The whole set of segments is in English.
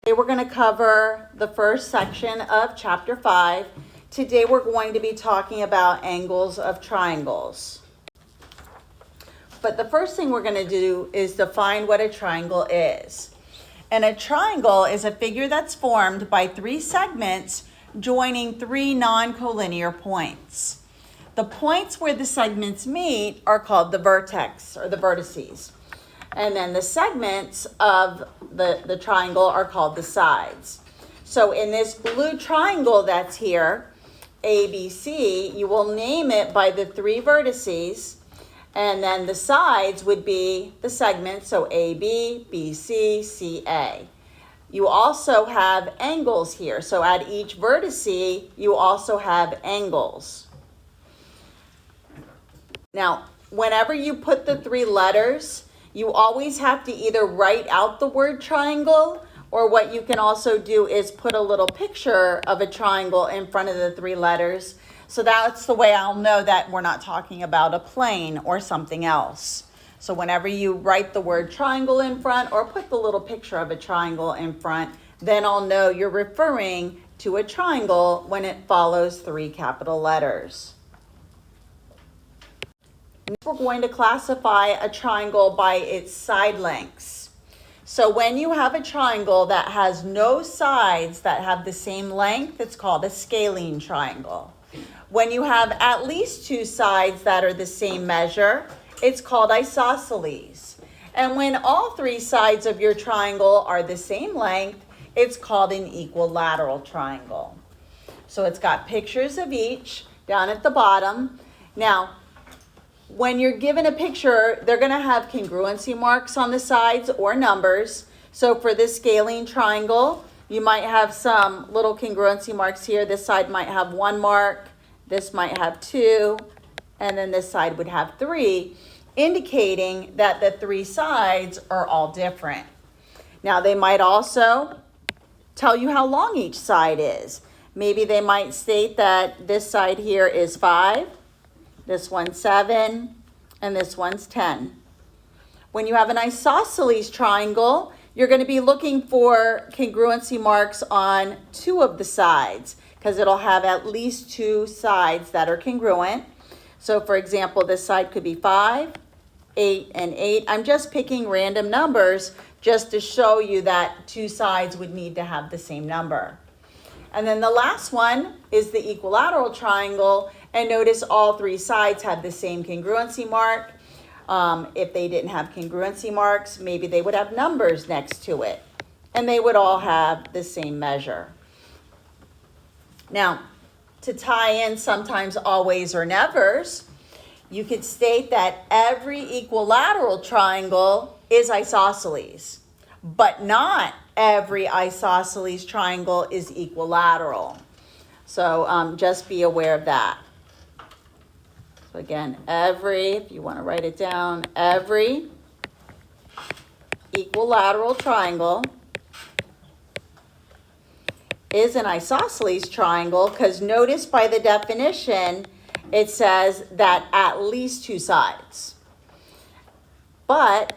Today we're going to cover the first section of chapter 5. Today we're going to be talking about angles of triangles. But the first thing we're going to do is define what a triangle is. And a triangle is a figure that's formed by three segments joining three non-collinear points. The points where the segments meet are called the vertex or the vertices. And then the segments of the triangle are called the sides. So in this blue triangle that's here, ABC, you will name it by the three vertices, and then the sides would be the segments, so AB, BC, CA. You also have angles here, so at each vertice, you also have angles. Now, whenever you put the three letters, you always have to either write out the word triangle, or what you can also do is put a little picture of a triangle in front of the three letters. So that's the way I'll know that we're not talking about a plane or something else. So whenever you write the word triangle in front or put the little picture of a triangle in front, then I'll know you're referring to a triangle when it follows three capital letters. Next, we're going to classify a triangle by its side lengths. So when you have a triangle that has no sides that have the same length, it's called a scalene triangle. When you have at least two sides that are the same measure, it's called isosceles. And when all three sides of your triangle are the same length, it's called an equilateral triangle. So it's got pictures of each down at the bottom. Now, when you're given a picture, they're going to have congruency marks on the sides or numbers. So for this scalene triangle, you might have some little congruency marks here. This side might have 1 mark, this might have 2, and then this side would have 3, indicating that the three sides are all different. Now they might also tell you how long each side is. Maybe they might state that this side here is 5, this one's 7, and this one's 10. When you have an isosceles triangle, you're going to be looking for congruency marks on 2 of the sides, because it'll have at least 2 sides that are congruent. So for example, this side could be 5, 8, and 8. I'm just picking random numbers just to show you that 2 sides would need to have the same number. And then the last one is the equilateral triangle, and notice all 3 sides have the same congruency mark. If they didn't have congruency marks, maybe they would have numbers next to it, and they would all have the same measure. Now, to tie in sometimes always or nevers, you could state that every equilateral triangle is isosceles, but not every isosceles triangle is equilateral. So just be aware of that. So again, if you want to write it down, every equilateral triangle is an isosceles triangle, because notice by the definition, it says that at least 2 sides. But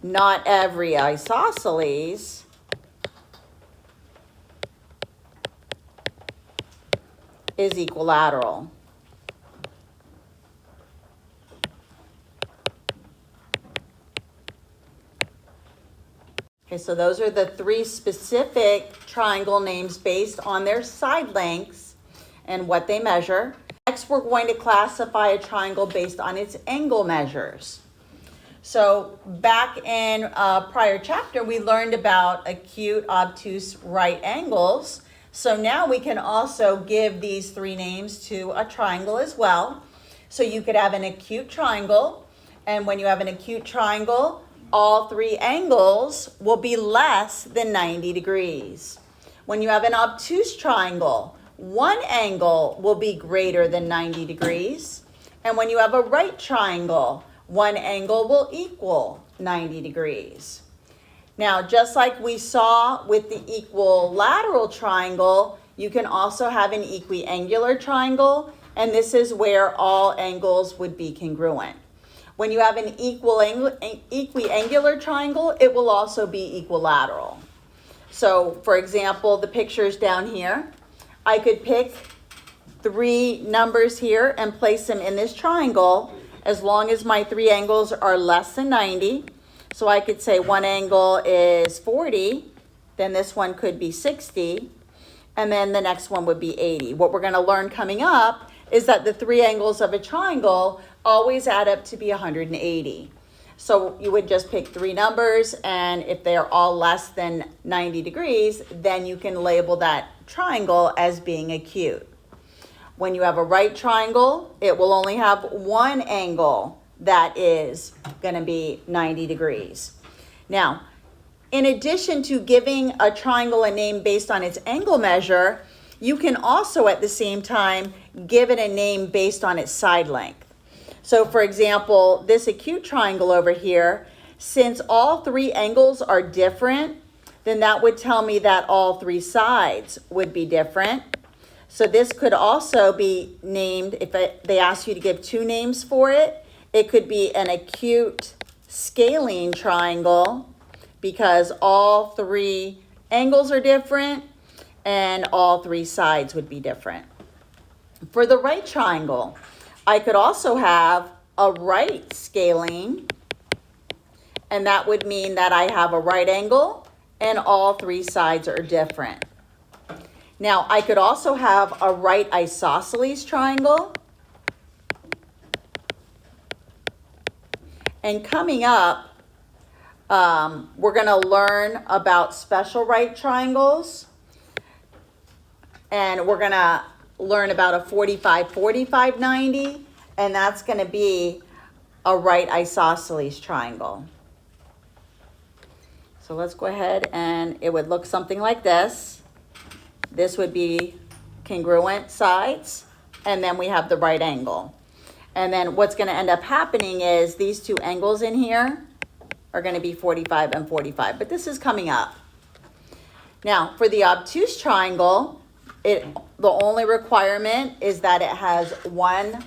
not every isosceles is equilateral. Okay, so those are the 3 specific triangle names based on their side lengths and what they measure. Next, we're going to classify a triangle based on its angle measures. So back in a prior chapter, we learned about acute, obtuse, right angles. So now we can also give these 3 names to a triangle as well. So you could have an acute triangle, and when you have an acute triangle, all 3 angles will be less than 90 degrees. When you have an obtuse triangle, 1 angle will be greater than 90 degrees. And when you have a right triangle, 1 angle will equal 90 degrees. Now, just like we saw with the equilateral triangle, you can also have an equiangular triangle, and this is where all angles would be congruent. When you have an equiangular triangle, it will also be equilateral. So, for example, the pictures down here, I could pick 3 numbers here and place them in this triangle as long as my 3 angles are less than 90. So I could say one angle is 40, then this one could be 60, and then the next one would be 80. What we're going to learn coming up is that the 3 angles of a triangle always add up to be 180. So you would just pick 3 numbers, and if they are all less than 90 degrees, then you can label that triangle as being acute. When you have a right triangle, it will only have one angle that is going to be 90 degrees. Now, in addition to giving a triangle a name based on its angle measure, you can also at the same time give it a name based on its side length. So for example, this acute triangle over here, since all 3 angles are different, then that would tell me that all 3 sides would be different. So this could also be named, if they ask you to give 2 names for it, it could be an acute scalene triangle because all 3 angles are different and all 3 sides would be different. For the right triangle, I could also have a right scalene, and that would mean that I have a right angle and all 3 sides are different. Now, I could also have a right isosceles triangle. And coming up, we're going to learn about special right triangles. And we're going to learn about a 45-45-90. And that's going to be a right isosceles triangle. So let's go ahead, and it would look something like this. This would be congruent sides, and then we have the right angle. And then what's going to end up happening is these 2 angles in here are going to be 45 and 45, but this is coming up. Now, for the obtuse triangle, the only requirement is that it has one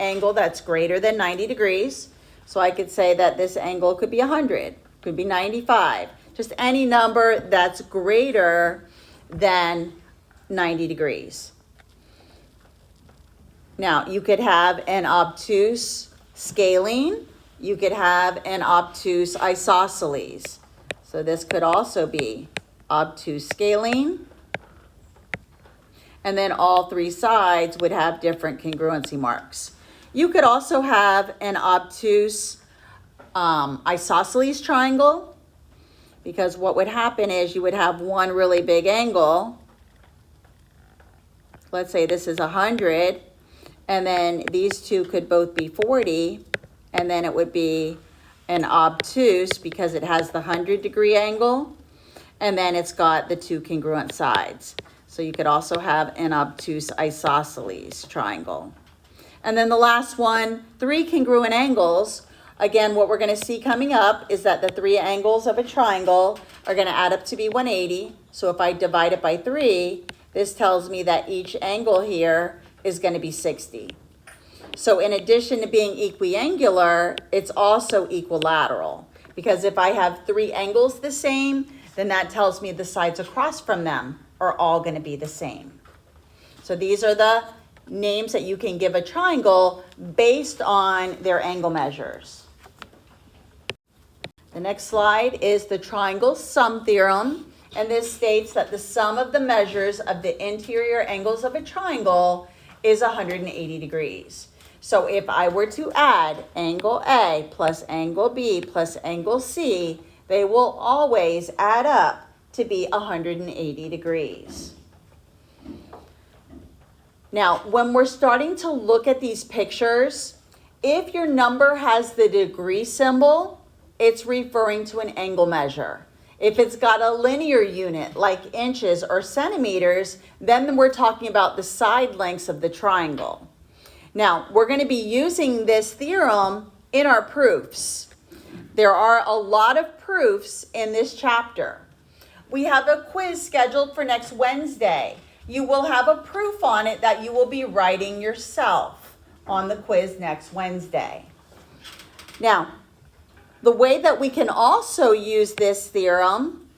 angle that's greater than 90 degrees. So I could say that this angle could be 100, could be 95, just any number that's greater than 90 degrees. Now, you could have an obtuse scalene. You could have an obtuse isosceles. So this could also be obtuse scalene. And then all 3 sides would have different congruency marks. You could also have an obtuse isosceles triangle, because what would happen is you would have one really big angle. Let's say this is 100, and then these 2 could both be 40, and then it would be an obtuse because it has the 100-degree angle, and then it's got the 2 congruent sides. So you could also have an obtuse isosceles triangle. And then the last one, 3 congruent angles. Again, what we're going to see coming up is that the 3 angles of a triangle are going to add up to be 180. So if I divide it by 3, this tells me that each angle here is going to be 60. So in addition to being equiangular, it's also equilateral. Because if I have 3 angles the same, then that tells me the sides across from them are all going to be the same. So these are the names that you can give a triangle based on their angle measures. The next slide is the triangle sum theorem, and this states that the sum of the measures of the interior angles of a triangle is 180 degrees. So if I were to add angle A plus angle B plus angle C, they will always add up to be 180 degrees. Now, when we're starting to look at these pictures, if your number has the degree symbol, it's referring to an angle measure. If it's got a linear unit like inches or centimeters, then we're talking about the side lengths of the triangle. Now, we're going to be using this theorem in our proofs. There are a lot of proofs in this chapter. We have a quiz scheduled for next Wednesday. You will have a proof on it that you will be writing yourself on the quiz next Wednesday. Now, the way that we can also use this theorem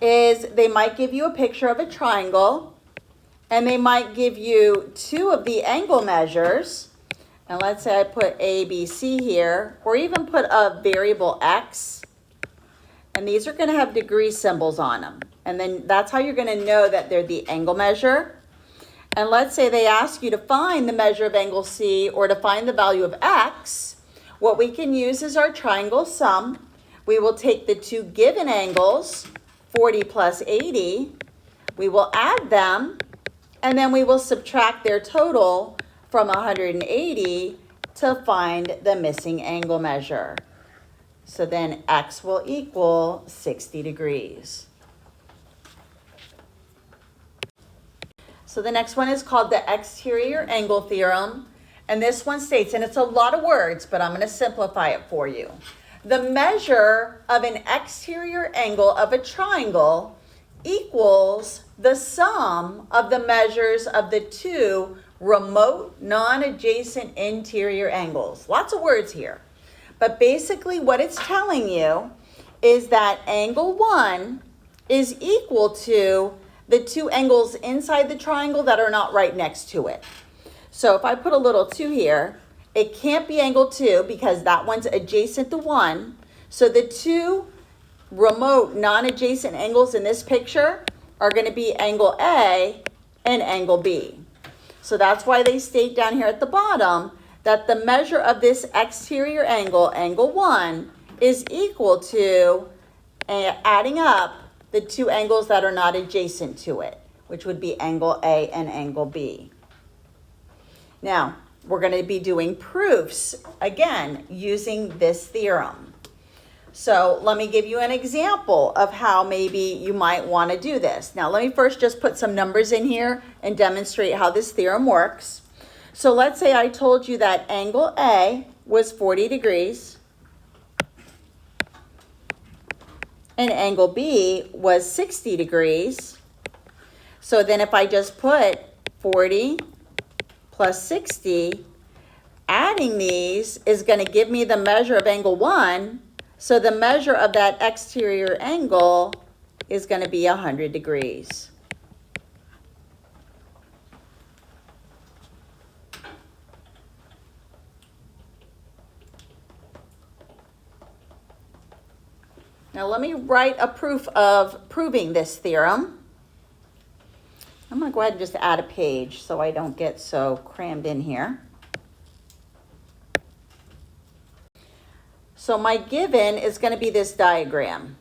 is they might give you a picture of a triangle, and they might give you two of the angle measures. And let's say I put A, B, C here, or even put a variable X. And these are going to have degree symbols on them. And then that's how you're going to know that they're the angle measure. And let's say they ask you to find the measure of angle C or to find the value of X. What we can use is our triangle sum. We will take the two given angles, 40 plus 80. We will add them, and then we will subtract their total from 180 to find the missing angle measure. So then X will equal 60 degrees. So the next one is called the exterior angle theorem. And this one states, and it's a lot of words, but I'm going to simplify it for you. The measure of an exterior angle of a triangle equals the sum of the measures of the two remote non-adjacent interior angles. Lots of words here. But basically what it's telling you is that angle 1 is equal to the two angles inside the triangle that are not right next to it. So if I put a little 2 here, it can't be angle 2 because that one's adjacent to 1. So the two remote non-adjacent angles in this picture are going to be angle A and angle B. So that's why they state down here at the bottom that the measure of this exterior angle, angle 1, is equal to adding up the two angles that are not adjacent to it, which would be angle A and angle B. Now, we're going to be doing proofs, again, using this theorem. So let me give you an example of how maybe you might want to do this. Now, let me first just put some numbers in here and demonstrate how this theorem works. So let's say I told you that angle A was 40 degrees and angle B was 60 degrees. So then if I just put 40 plus 60, adding these is going to give me the measure of angle 1. So the measure of that exterior angle is going to be 100 degrees. Now let me write a proof of proving this theorem. I'm going to go ahead and just add a page so I don't get so crammed in here. So my given is going to be this diagram.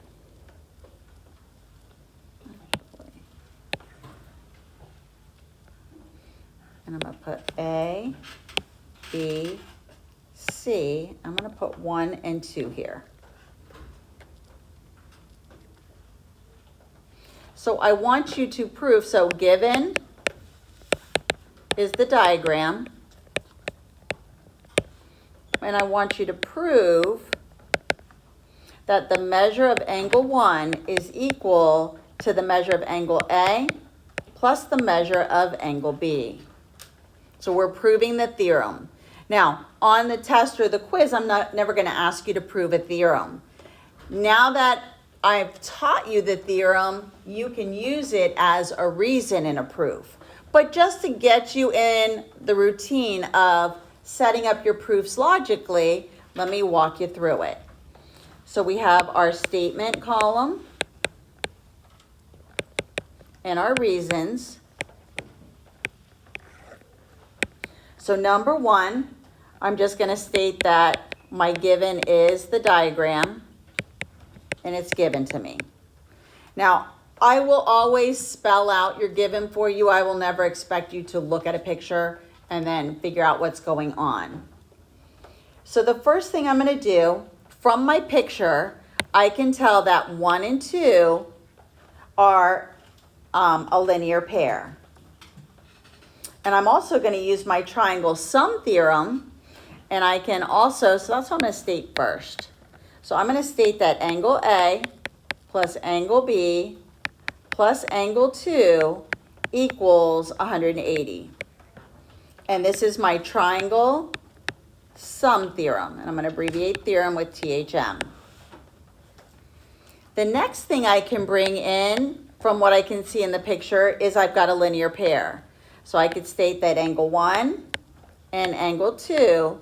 And I'm going to put A, B, C. I'm going to put 1 and 2 here. So I want you to prove, so given is the diagram, and I want you to prove that the measure of angle 1 is equal to the measure of angle A plus the measure of angle B. So we're proving the theorem. Now, on the test or the quiz, I'm never going to ask you to prove a theorem. Now that I've taught you the theorem, you can use it as a reason in a proof. But just to get you in the routine of setting up your proofs logically, let me walk you through it. So we have our statement column and our reasons. So number 1, I'm just going to state that my given is the diagram, and it's given to me. Now, I will always spell out your given for you. I will never expect you to look at a picture and then figure out what's going on. So the first thing I'm going to do, from my picture, I can tell that 1 and 2 are a linear pair. And I'm also going to use my triangle sum theorem, and I can also, so that's what I'm going to state first. So I'm going to state that angle A plus angle B plus angle 2 equals 180. And this is my triangle sum theorem. And I'm going to abbreviate theorem with THM. The next thing I can bring in from what I can see in the picture is I've got a linear pair. So I could state that angle 1 and angle 2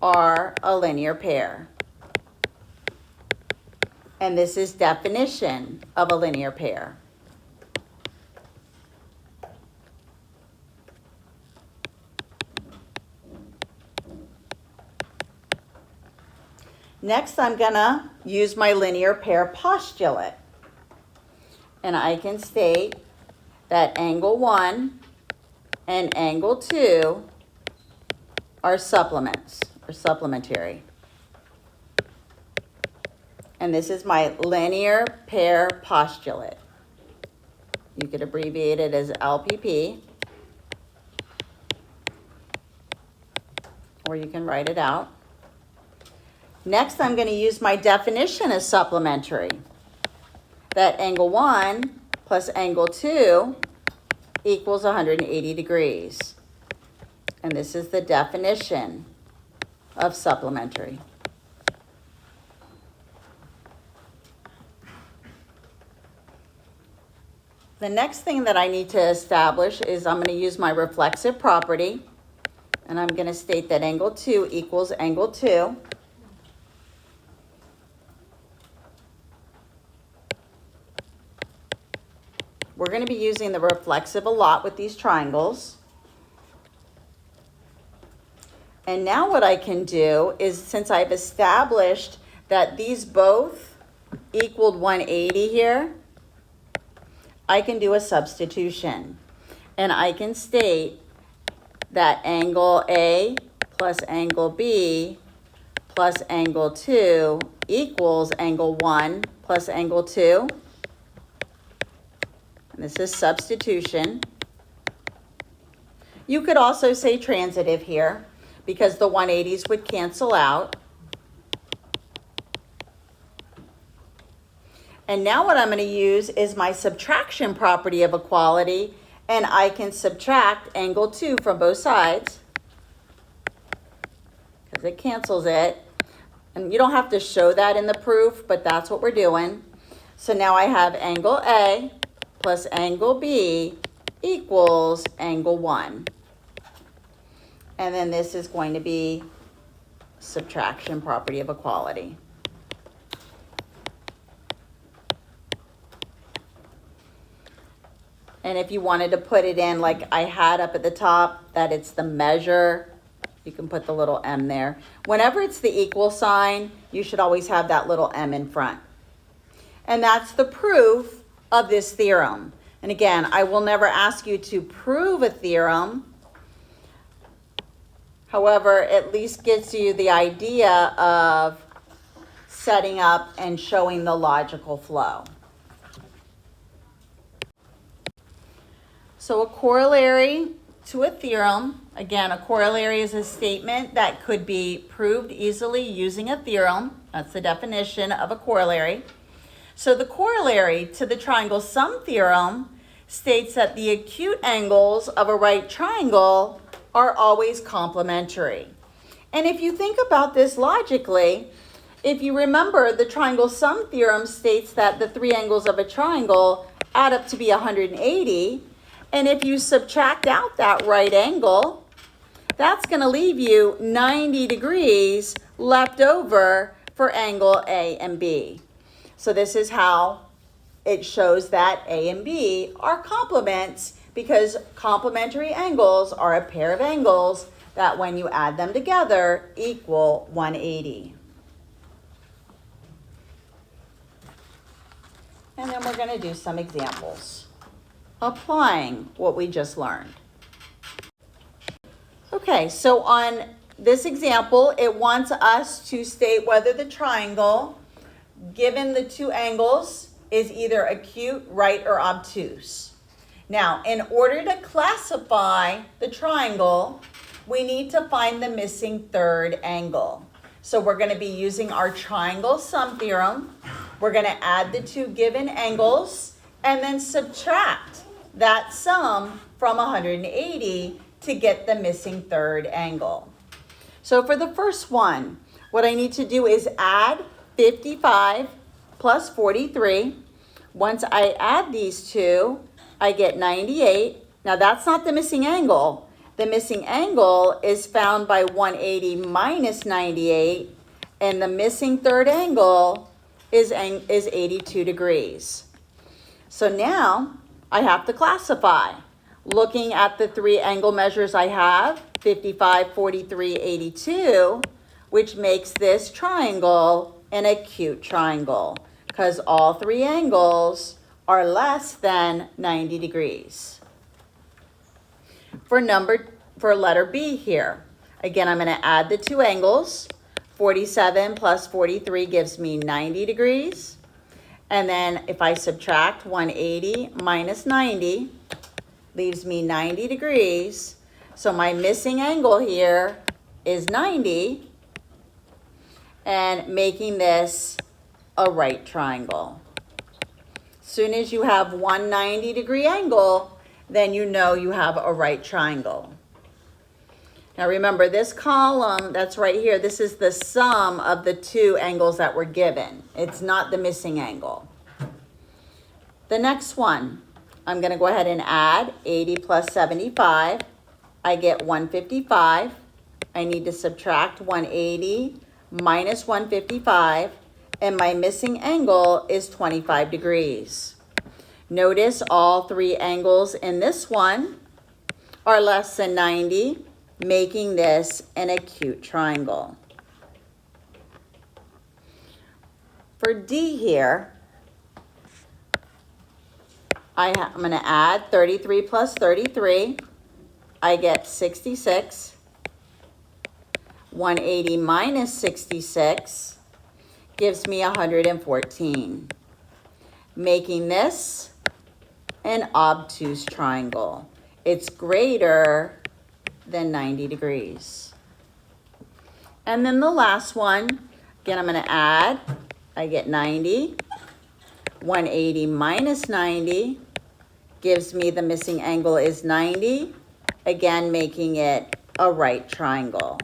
are a linear pair. And this is definition of a linear pair. Next, I'm gonna use my linear pair postulate. And I can state that angle 1 and angle 2 are supplements or supplementary. And this is my linear pair postulate. You could abbreviate it as LPP, or you can write it out. Next, I'm going to use my definition as supplementary. That angle 1 plus angle 2 equals 180 degrees. And this is the definition of supplementary. The next thing that I need to establish is I'm going to use my reflexive property. And I'm going to state that angle 2 equals angle 2. We're going to be using the reflexive a lot with these triangles. And now what I can do is, since I've established that these both equaled 180 here, I can do a substitution. And I can state that angle A plus angle B plus angle 2 equals angle 1 plus angle 2. And this is substitution. You could also say transitive here because the 180s would cancel out. And now what I'm going to use is my subtraction property of equality, and I can subtract angle 2 from both sides because it cancels it. And you don't have to show that in the proof, but that's what we're doing. So now I have angle A plus angle B equals angle 1. And then this is going to be subtraction property of equality. And if you wanted to put it in like I had up at the top, that it's the measure, you can put the little m there. Whenever it's the equal sign, you should always have that little m in front. And that's the proof of this theorem. And again, I will never ask you to prove a theorem. However, it at least gives you the idea of setting up and showing the logical flow. So a corollary to a theorem, again, a corollary is a statement that could be proved easily using a theorem. That's the definition of a corollary. So the corollary to the triangle sum theorem states that the acute angles of a right triangle are always complementary. And if you think about this logically, if you remember, the triangle sum theorem states that the three angles of a triangle add up to be 180. And if you subtract out that right angle, that's going to leave you 90 degrees left over for angle A and B. So this is how it shows that A and B are complements, because complementary angles are a pair of angles that when you add them together equal 180. And then we're going to do some examples, applying what we just learned. Okay, so on this example, it wants us to state whether the triangle, given the two angles, is either acute, right, or obtuse. Now, in order to classify the triangle, we need to find the missing third angle. So we're going to be using our triangle sum theorem. We're going to add the two given angles and then subtract that sum from 180 to get the missing third angle. So for the first one, what I need to do is add 55 plus 43. Once I add these two, I get 98. Now that's not the missing angle. The missing angle is found by 180 minus 98, and the missing third angle is 82 degrees. So now I have to classify. Looking at the three angle measures I have, 55, 43, 82, which makes this triangle an acute triangle because all three angles are less than 90 degrees. For letter B here, again, I'm going to add the two angles. 47 plus 43 gives me 90 degrees. And then if I subtract 180 minus 90, leaves me 90 degrees. So my missing angle here is 90, and making this a right triangle. As soon as you have one 90-degree angle, then you know you have a right triangle. Now remember, this column that's right here, this is the sum of the two angles that were given. It's not the missing angle. The next one, I'm going to go ahead and add 80 plus 75. I get 155. I need to subtract 180 minus 155, and my missing angle is 25 degrees. Notice all three angles in this one are less than 90, making this an acute triangle. For D here, I'm going to add 33 plus 33. I get 66. 180 minus 66 gives me 114, making this an obtuse triangle. It's greater than 90 degrees. And then the last one, again, I'm going to add. I get 90. 180 minus 90 gives me the missing angle is 90, again making it a right triangle.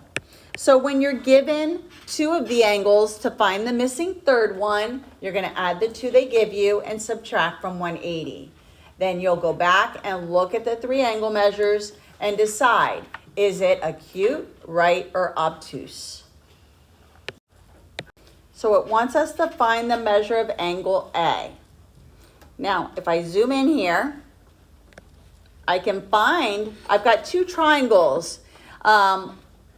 So when you're given two of the angles, to find the missing third one, you're going to add the two they give you and subtract from 180. Then you'll go back and look at the three angle measures and decide, is it acute, right, or obtuse? So it wants us to find the measure of angle A. Now, if I zoom in here, I can find, I've got two triangles.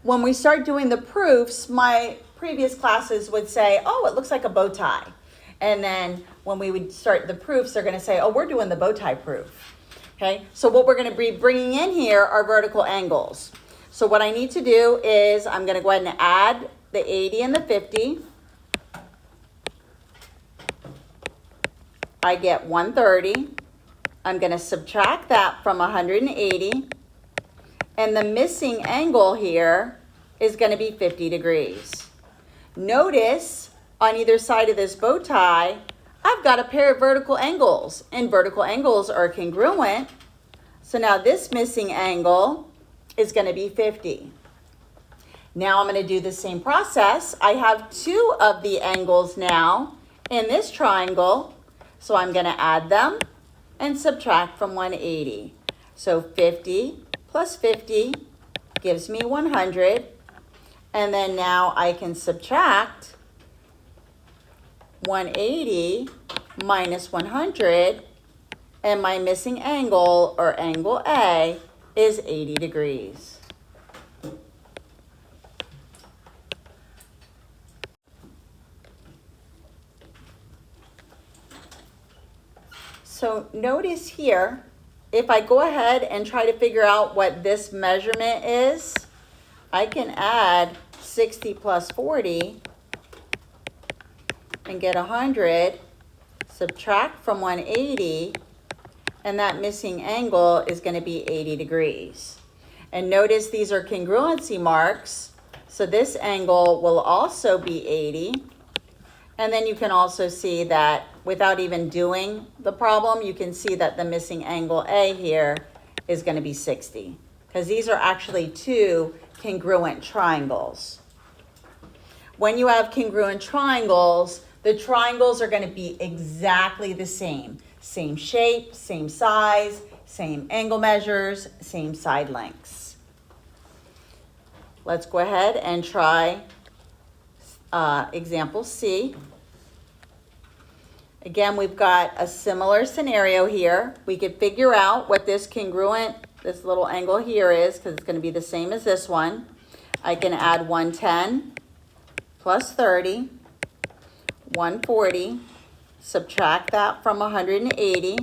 When we start doing the proofs, my previous classes would say, oh, it looks like a bow tie. And then when we would start the proofs, they're going to say, oh, we're doing the bow tie proof. Okay, so what we're going to be bringing in here are vertical angles. So what I need to do is I'm going to go ahead and add the 80 and the 50. I get 130. I'm going to subtract that from 180. And the missing angle here is going to be 50 degrees. Notice on either side of this bow tie, I've got a pair of vertical angles, and vertical angles are congruent. So now this missing angle is going to be 50. Now I'm going to do the same process. I have two of the angles now in this triangle, so I'm going to add them and subtract from 180. So 50 plus 50 gives me 100. And then now I can subtract 180 minus 100, and my missing angle, or angle A, is 80 degrees. So notice here, if I go ahead and try to figure out what this measurement is, I can add 60 plus 40 and get 100, subtract from 180, and that missing angle is going to be 80 degrees. And notice these are congruency marks, so this angle will also be 80. And then you can also see that without even doing the problem, you can see that the missing angle A here is going to be 60. because these are actually two congruent triangles. When you have congruent triangles, the triangles are going to be exactly the same. Same shape, same size, same angle measures, same side lengths. Let's go ahead and try example C. Again, we've got a similar scenario here. We could figure out what this little angle here is, because it's going to be the same as this one. I can add 110 plus 30, 140, subtract that from 180,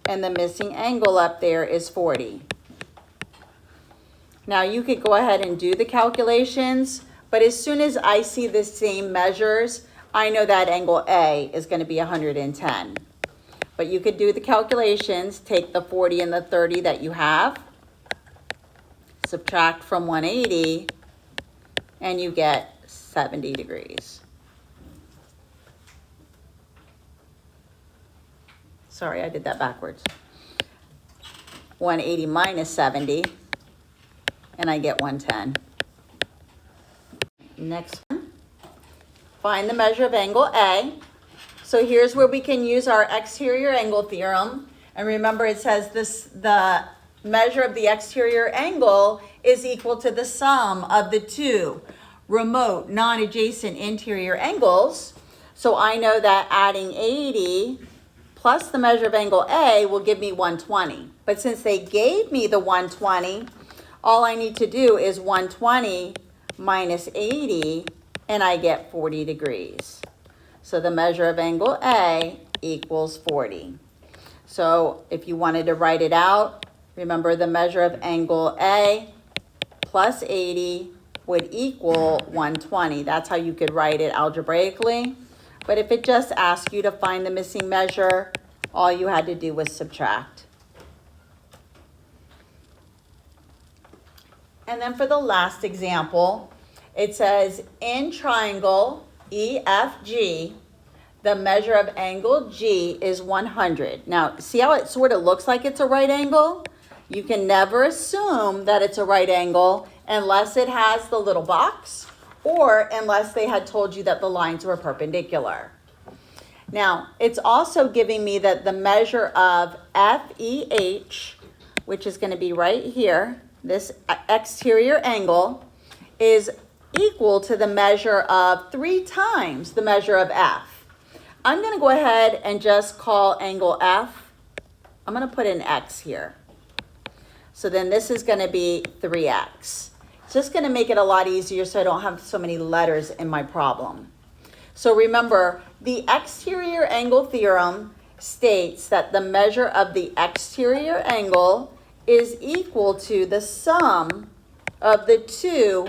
and the missing angle up there is 40. Now you could go ahead and do the calculations, but as soon as I see the same measures, I know that angle A is going to be 110. But you could do the calculations, take the 40 and the 30 that you have, subtract from 180, and you get 70 degrees. Sorry, I did that backwards. 180 minus 70, and I get 110. Next one. Find the measure of angle A. So here's where we can use our exterior angle theorem. And remember, it says the measure of the exterior angle is equal to the sum of the two remote non-adjacent interior angles. So I know that adding 80 plus the measure of angle A will give me 120. But since they gave me the 120, all I need to do is 120 minus 80, and I get 40 degrees. So the measure of angle A equals 40. So if you wanted to write it out, remember the measure of angle A plus 80 would equal 120. That's how you could write it algebraically. But if it just asked you to find the missing measure, all you had to do was subtract. And then for the last example, it says in triangle EFG, the measure of angle G is 100. Now, see how it sort of looks like it's a right angle? You can never assume that it's a right angle unless it has the little box or unless they had told you that the lines were perpendicular. Now, it's also giving me that the measure of FEH, which is going to be right here, this exterior angle, is equal to the measure of 3 times the measure of F. I'm going to go ahead and just call angle F. I'm going to put an X here. So then this is going to be 3X. It's just going to make it a lot easier so I don't have so many letters in my problem. So remember, the exterior angle theorem states that the measure of the exterior angle is equal to the sum of the two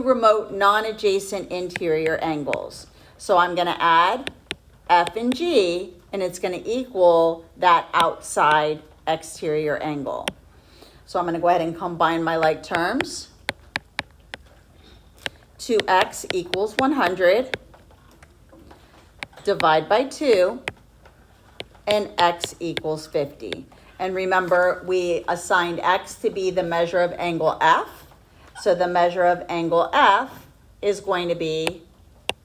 remote non-adjacent interior angles. So I'm going to add F and G, and it's going to equal that outside exterior angle. So I'm going to go ahead and combine my like terms. 2x equals 100, divide by 2, and x equals 50. And remember, we assigned x to be the measure of angle F. So the measure of angle F is going to be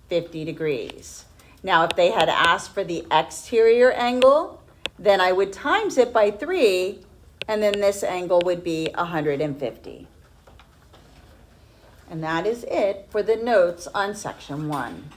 50 degrees. Now, if they had asked for the exterior angle, then I would times it by 3, and then this angle would be 150. And that is it for the notes on section 1.